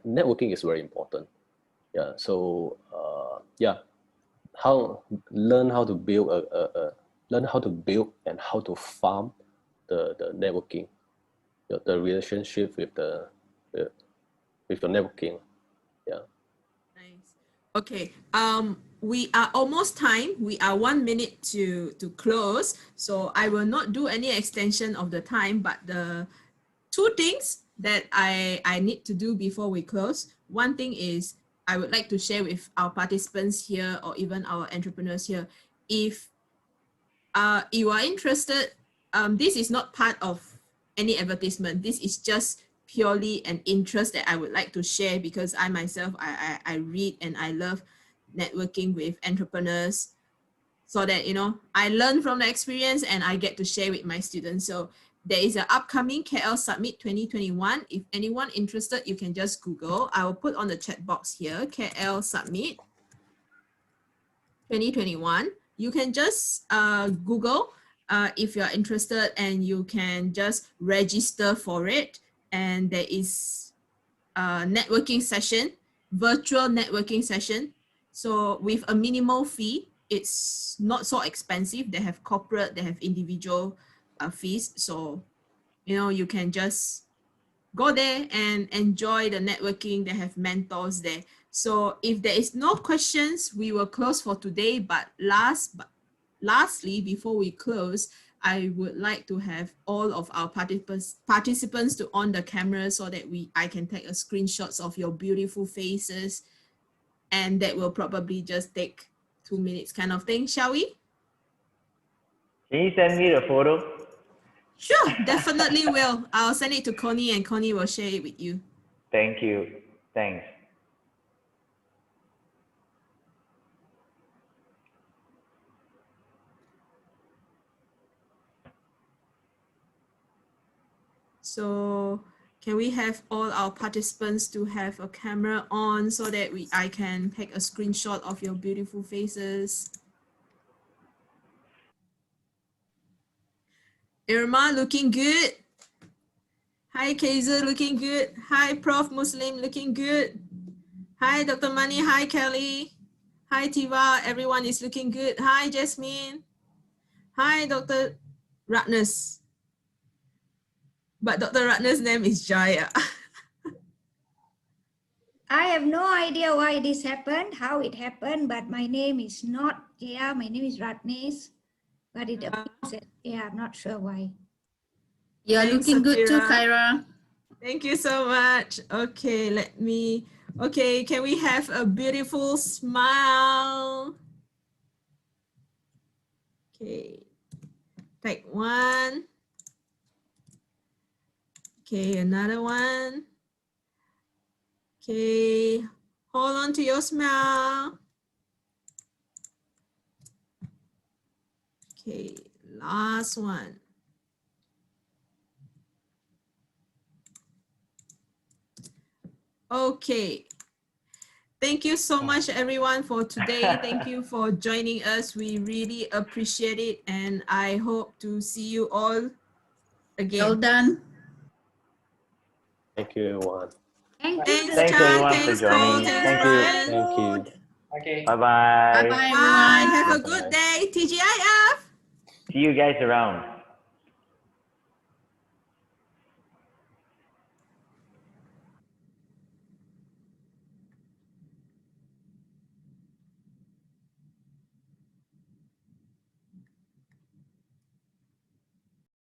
Networking is very important. So learn how to build and how to farm the networking, the relationship with the networking. Nice. Okay. We are almost time. We are 1 minute to close. So I will not do any extension of the time, but the 2 things that I need to do before we close. One thing is I would like to share with our participants here or even our entrepreneurs here. If you are interested, this is not part of any advertisement. This is just purely an interest that I would like to share because I myself, I read and I love networking with entrepreneurs so that, I learn from the experience and I get to share with my students. So there is an upcoming KL Summit 2021. If anyone interested, you can just Google. I will put on the chat box here, KL Summit 2021. You can just Google if you're interested and you can just register for it. And there is networking session, virtual networking session. So with a minimal fee, it's not so expensive. They have corporate, they have individual fees. So, you know, you can just go there and enjoy the networking. They have mentors there. So if there is no questions, we will close for today. But lastly, before we close, I would like to have all of our participants to on the camera so that I can take a screenshots of your beautiful faces, and that will probably just take 2 minutes kind of thing. Shall we? Can you send me the photo? Sure, definitely will. I'll send it to Connie and Connie will share it with you. Thank you. Thanks. So can we have all our participants to have a camera on so that I can take a screenshot of your beautiful faces? Irma looking good. Hi Kaiser, looking good. Hi Prof Muslim, looking good. Hi Dr. Mani, hi Kelly. Hi Tiva, everyone is looking good. Hi Jasmine. Hi Dr. Ratnus. But Dr. Ratner's name is Jaya. I have no idea why this happened, how it happened, but my name is not Jaya, my name is Ratnes. But it appears that, yeah, I'm not sure why. You're Thanks, looking good too, Safira. Kyra. Thank you so much. Okay, can we have a beautiful smile? Okay, take one. Okay, another one. Okay, hold on to your smile. Okay, last one. Okay. Thank you so much, everyone, for today. Thank you for joining us. We really appreciate it. And I hope to see you all again. Well done. Thank you, everyone. Thank you. Thanks, Thanks, Chan. everyone, for Thanks, joining. Cole. Thanks, Thank you. Brian. Thank you. Okay. Bye-bye. Bye-bye, Bye. everyone. Have a good day. TGIF. See you guys around.